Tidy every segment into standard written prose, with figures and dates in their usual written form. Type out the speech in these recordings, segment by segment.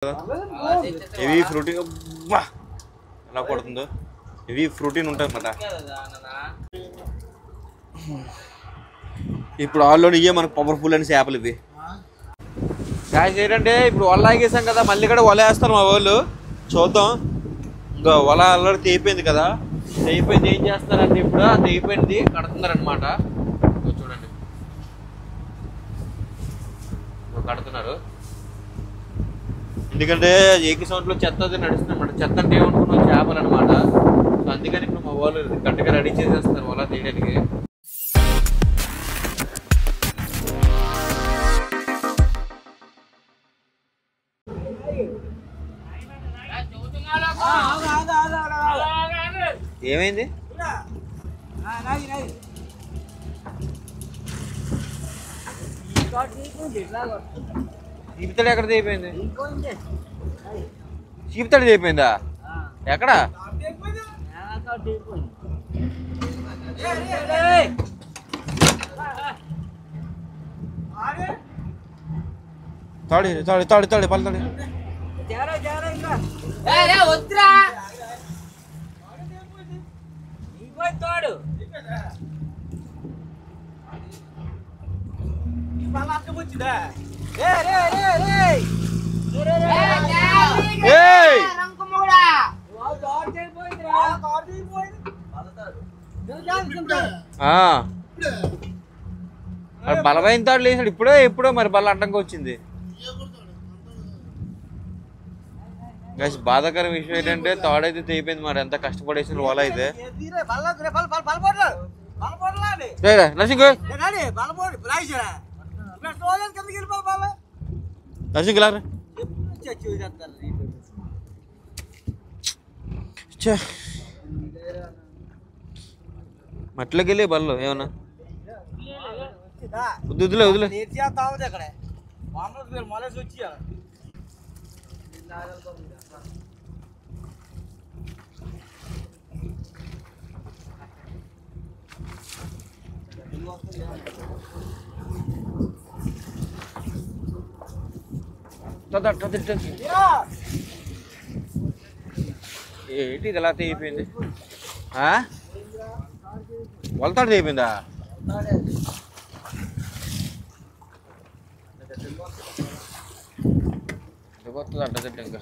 Heavy frutti ఎలా కొడుతుందో heavy ఫ్రూటీన్ ఉంటుంది అన్నమాట. ఇప్పుడు ఆల్లోని ఇవే మనకు పవర్ఫుల్ అని చేపలు ఇవి. గాయస్ ఏంటంటే ఇప్పుడు వల ఆగేసాం కదా, మళ్ళీ కూడా వల వేస్తారు మా వాళ్ళు. చూద్దాం. ఇంకా వల ఆల్రెడీ తెగిపోయింది కదా, తెగిపోయింది ఏం చేస్తారంటే ఇప్పుడు ఆ తెగిపోయింది కడుతున్నారనమాట. చూడండి కడుతున్నారు. ఎందుకంటే ఏకి సౌండ్లో చెత్త అది నడుస్తుంది అనమాట. చెత్త అంటే ఏమనుకున్నాం చేపలు అనమాట. సో అందుకని ఇప్పుడు మా వాళ్ళు గట్టిగా రెడీ చేసేస్తారు వల తీయడానికి. ఏమైంది? చీపితడి ఎక్కడ తెగిపోయింది? చీపితడి తెగిపోయిందా? ఎక్కడ? తాడి తాడి తాడి తాడి పళ్ళు తాడి. బలమైన తాడు లేసాడు ఇప్పుడో ఎప్పుడో మరి బల్ల అడ్డంగా వచ్చింది. బాధాకరం విషయం ఏంటంటే తాడైతే తెగిపోయింది. మరి ఎంత కష్టపడేసిన వల అయితే. నర్సింగ్ నర్సింగ్ మట్లోకి వెళ్ళి బల్లో ఏమన్నా వద్దులే వదిలే. ఏంటి ఇది ఎలా తెగిపోయింది? వలతాడు తెగిపోయిందా? వస్తుంది అడ్డదిడ్డ ఇంకా.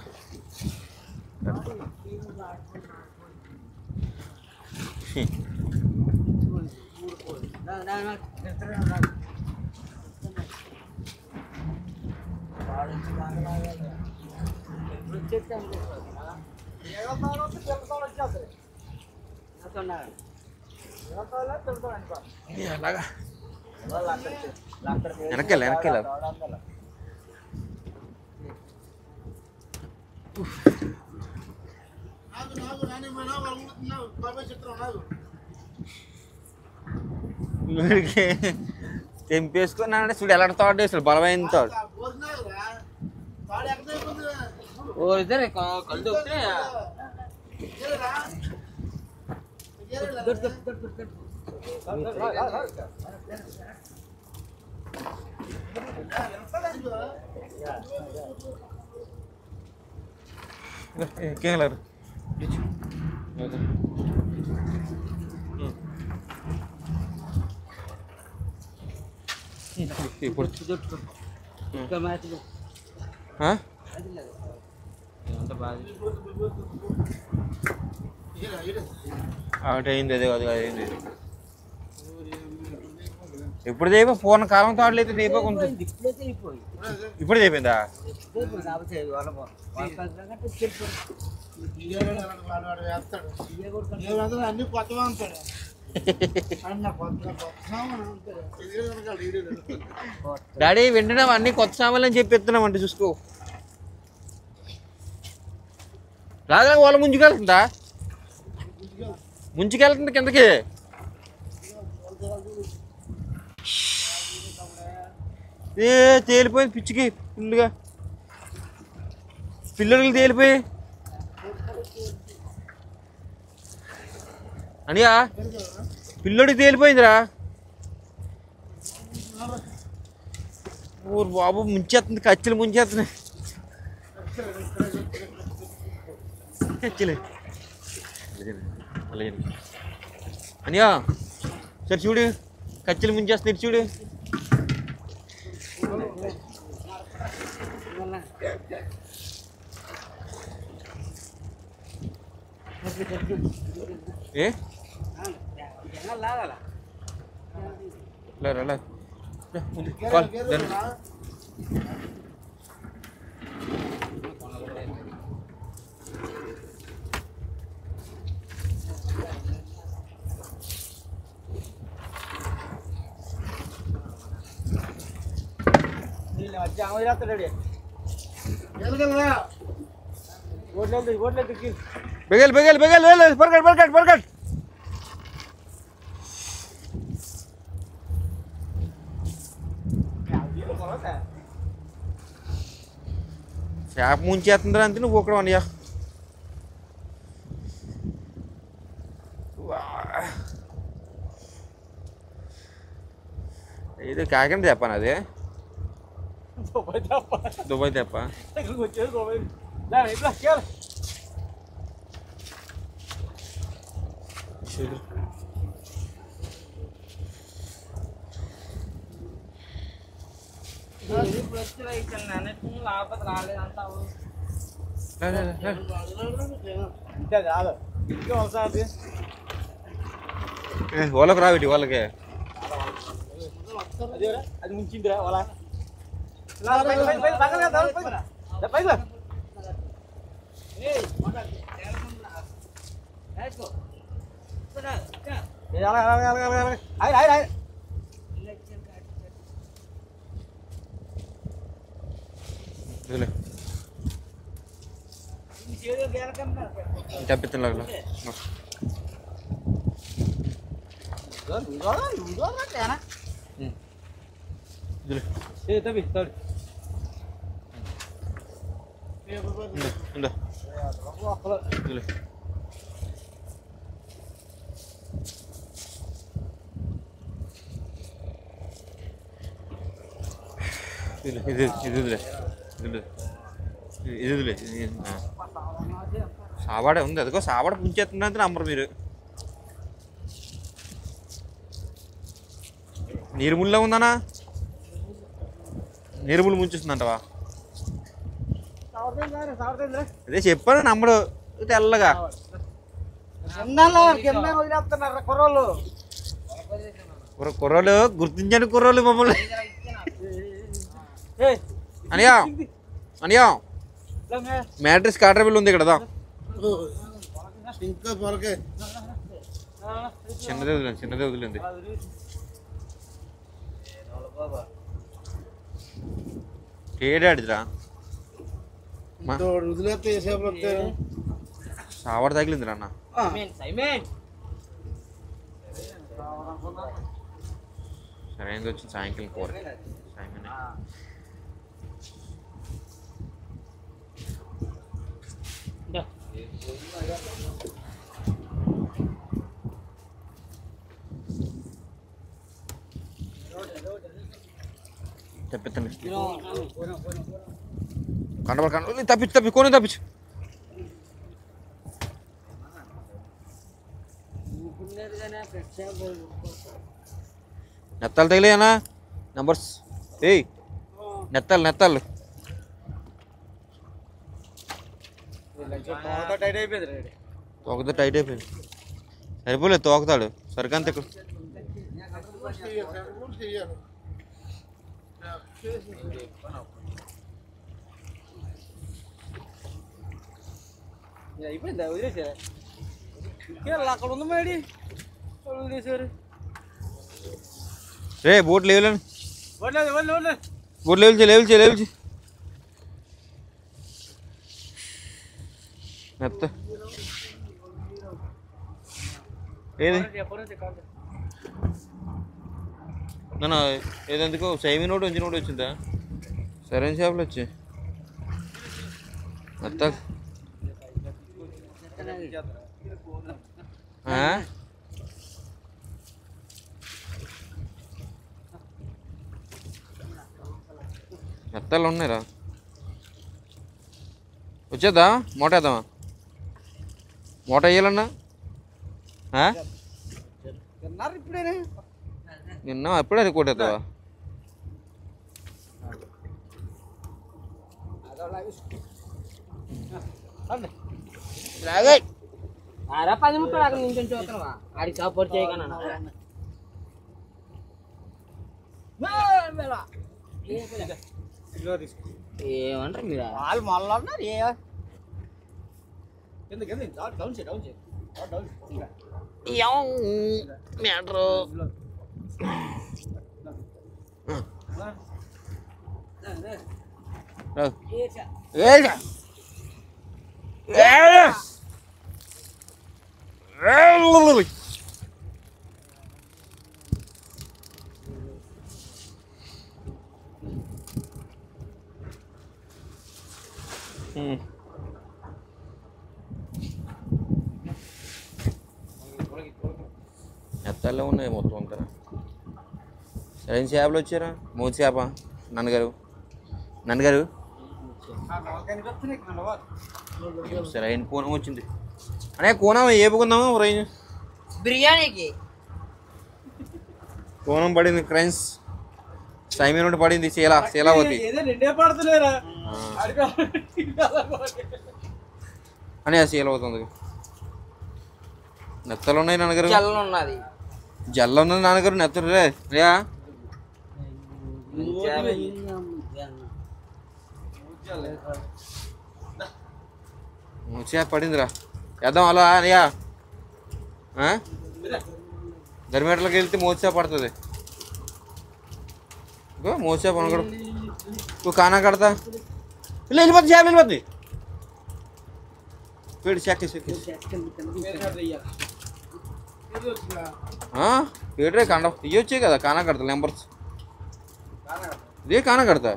వెనకెళ్ళ వెనకెళ్ళ తెంపేసుకున్నానంటే చూడు ఎలా తాడు వేస్తాడు, బలమైన తాడు. అయింది అదే అది అయింది. ఇప్పుడు తెగిపో పూర్ణ కాలం తాడులు అయితే తెగిపోకుండా ఇప్పుడు తెగిపోయిందా? డాడీ వింటున్నాం అన్ని కొత్త సామాన్లు అని చెప్పి ఎత్తున్నాం అంటే చూసుకో. రాజా వాళ్ళ ముంచుకెళ్తుందా? ముంచుకెళ్తుంది కిందకి. ఏ తేలిపోయింది పిచ్చికి ఫుల్గా, పిల్లలకి తేలిపోయి. అనియా పిల్లోడికి తేలిపోయిందిరా. ఊరు బాబు ముంచేస్తుంది, కచ్చలు ముంచేస్తున్నాయి. అనియా సరే చూడు కచ్చలు ముంచేస్తున్నారు చూడు. ఏ బెగల్ బెగల్ బెగల్ పరగట్ పరగట్ పరగట్. చేప ముంచేస్తుందిరా అంతే నువ్వు ఒకడు అనియా. ఇది కాకినాడ చెప్పాను అది దుబాయ్ తెప్ప. వాళ్ళకి రావిటి వాళ్ళకి అది ముంచిందిరా వాళ్ళ తెప్పిస్తాను ఇది సావాడే ఉంది. అదిగో సావాడ పుంచేస్తున్నంత నమ్మరు మీరు. నీరుముల్లో ఉందనా? నీరుములు ముంచుస్తుందంటవా? అదే చెప్పాను నమ్మడు తెల్లగా. కుర్రోళ్ళు గుర్తించండి కుర్రోళ్ళు మమ్మల్ని. అనియా అనియా మ్యాట్రిక్స్ కాటర్ బిల్ ఉంది ఇక్కడ. చిన్నదే వదిలేదు చిన్నదే వదిలింది. ఏడాడిదిరా సావాడ తగిలిందిరా అన్న. సరైనది వచ్చింది సాయంకాలం కూర. తెప్పిస్తాను కండబడి కండ తప్పించు తప్పి కొని తప్పించు. నెత్తాలు తగిలేనా నంబర్స్? ఏయ్ నెత్తాలు నెత్తాలు తోకతో టైట్ అయిపోయింది. సరిపోలేదు తోకతాడు సరికంత ఇక్కడ. అయిపోయిందా వదిలేసారు అక్కడ ఉంది మేడి వదిలేసారు. రే బోట్ లేవులేండి బోట్ లేవులు చేయి లేవులు చేయి లేవులు చేయి. మెత్త ఏది నన్ను ఏదెందుకు సైమి నోటు ఉంచి నోటు వచ్చిందా? సరైన చేపలు వచ్చి మెత్త మెత్తలు ఉన్నాయిరా. వచ్చేద్దా మూట వేద్దామా మూట వేయాలన్నా నిన్న ఎప్పుడే కొట్టేద్దావా పది ముక్కలు అక్కడ నుంచి చూస్తున్నావా ఆడికి సపోర్ట్ చేయగలను ఏమంటారు మీరు వాళ్ళు మళ్ళీ ఉన్నారు మ్యాటరు ఎత్తాల్లో ఉన్నాయి మొత్తం అంతా సరైన చేపలు వచ్చారా మూడు చేప నాన్నగారు సరైన కోనం వచ్చింది అనే కోనం ఏపుకుందామా రైన్ బిర్యానీకి కోనం పడింది క్రైన్స్ సైమీ నుండి పడింది శీలావతి అని శీలావతి ఉంది నెత్తలు ఉన్నాయి నాన్నగారు జల్ల ఉన్నది నాన్నగారు నెత్తలు రేయా మూచే పడిందిరా వేద్దాం అలా అయ్యా ధర్మేటలోకి వెళ్తే మోసే పడుతుంది మోసే పనకడు నువ్వు కానా కడతా ఇలా వెళ్ళిపోతుంది చేప వెళ్ళిపోతుంది పేడు పేడరే కండ ఇవ్వచ్చే కదా కానా కడతా నెంబర్స్ ఇదే కానా కడతా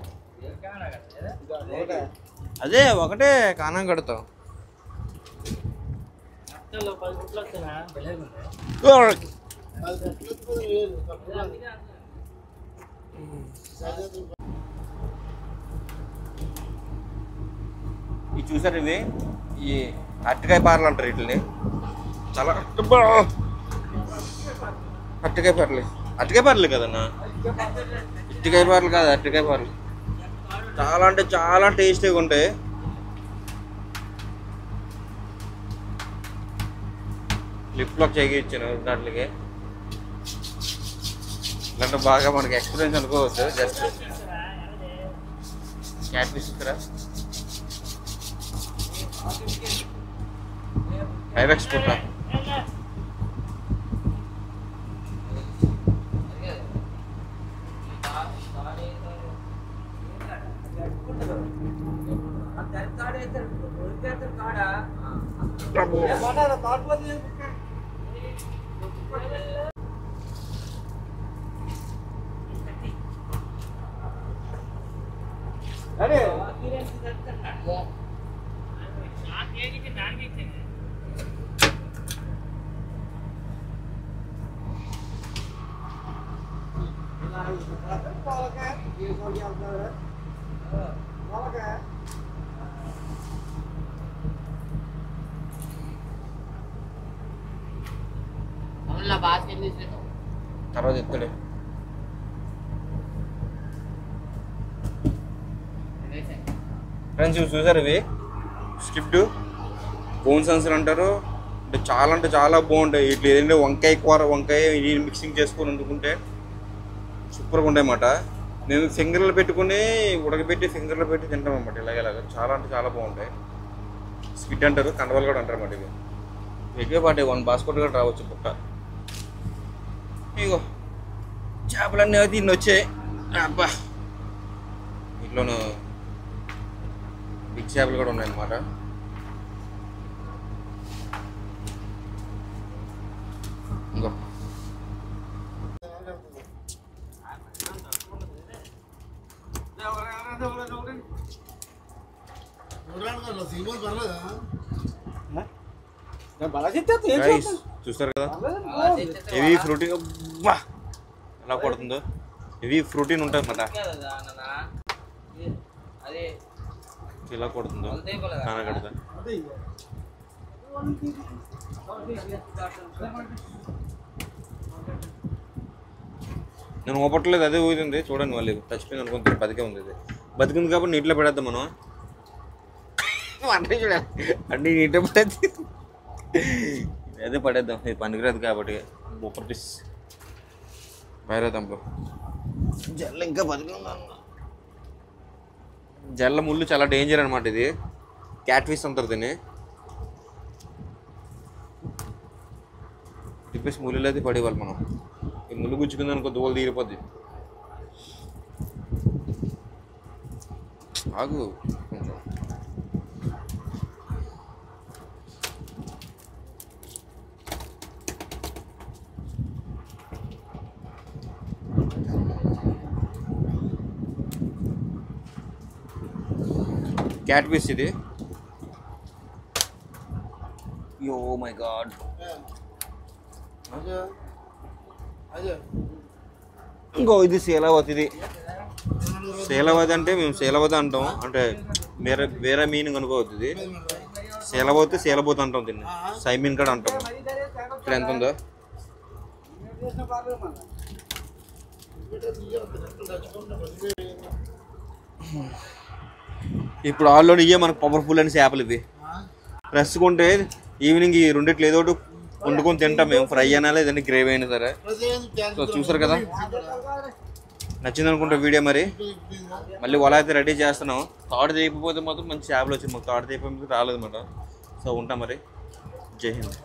అదే ఒకటే కానా కడతా ఇవి చూసారు ఇవి ఈ అరటికాయ పారలు అంటారు వీటిని చాలా అరటికాయ పారలే కదన్నా అరటికాయ పారలు కాదు అరటికాయ పారలు చాలా అంటే చాలా టేస్టీగా ఉంటాయి లిప్లోకి చేగి ఇచ్చాను దాంట్లోకి ఇలాంటి బాగా మనకి ఎక్స్పీరియన్స్ అనుకోవచ్చు జస్ట్ క్యాట్ ఫిష్ ఇక్కడ ఐవెక్స్ పుట్ట తర్వాత ఎత్తులే ఫ్రెండ్స్ చూసారు ఇవి స్కిప్డ్ బోన్ సన్సర్ అంటారు అంటే చాలా బాగుంటాయి ఇట్లా ఏదంటే వంకాయ మిక్సింగ్ చేసుకొని వండుకుంటే సూపర్గా ఉంటాయి అన్నమాట మేము ఫింగర్లు పెట్టుకుని ఉడకబెట్టి ఫింగర్లో పెట్టి తింటాం అన్నమాట ఇలాగ చాలా అంటే చాలా బాగుంటాయి స్కిడ్ అంటారు కండవాళ్ళు కూడా అంటారు అన్నమాట ఇవి ఎక్కువ పాటే 1 బాస్కెట్ కూడా రావచ్చు పుట్ట ఇగో చేపలన్నీ దీన్ని వచ్చాయి అబ్బా ఇంట్లోనూ బిగ్ చేపలు కూడా ఉన్నాయన్నమాట ఇంకో చూస్తారు కదా హెవీ ఫ్రూటీన్ ఎలా కొడుతుందో హెవీ ఫ్రూటీన్ ఉంటుంది అన్నమాట ఇలా కొడుతుందో కానకడతా నేను ఊపట్లేదు, అదే ఊరింది చూడండి. మళ్ళీ చచ్చిపోయింది అనుకుంటుంది, బతికే ఉంది. ఇది బతికింది కాబట్టి నీటిలో పడేద్దాం మనం. అంటే చూడాలి అంటే నీటిలో పడేది, అదే పడేద్దాం. ఇది పనికిరాదు కాబట్టి సూపర్ పీస్ బయరేద్దాంలో. జల్ల ఇంకా బతికిందా? జల్ల ముళ్ళు చాలా డేంజర్ అనమాట. ఇది క్యాట్ ఫిష్ అంటారు దీన్ని. తిప్పేసి ముళ్ళు అయితే పడేవాళ్ళు మనం. ఈ ముళ్ళు గుచ్చుకుంది అనుకో దోలు తీరిపోద్ది. ఆగు కొంచెం. క్యాట్ ఫిష్ ఇది. Yo my God. ఇంకో ఇది శీలవతి. ఇది శీలవతి అంటే మేము శీలవతి అంటాం, అంటే వేరే వేరే మీనింగ్ అనుకోవద్దు. ఇది శీలవతి శీలబోతి అంటాం దీన్ని. సైమీన్ కూడా అంటాం. ఇక్కడ ఎంత ఉందో ఇప్పుడు ఆల్రెడీ ఇవే మనకు పవర్ఫుల్ అని చేపలు. ఇవి ఫ్రెష్గా ఉంటే ఈవినింగ్ ఈ రెండిట్లు ఏదో ఒకటి వండుకొని తింటాం మేము. ఫ్రై అయినా లేదంటే గ్రేవీ అయినా సరే. సో చూసారు కదా, నచ్చింది అనుకుంటా వీడియో. మరి మళ్ళీ వల అయితే రెడీ చేస్తున్నాం. తాడు చేయకపోతే మాత్రం మంచి చేపలు వచ్చింది. మాకు తాడు చేయకపోతే రాలేదు అన్నమాట. సో ఉంటాం మరి. జై హింద్.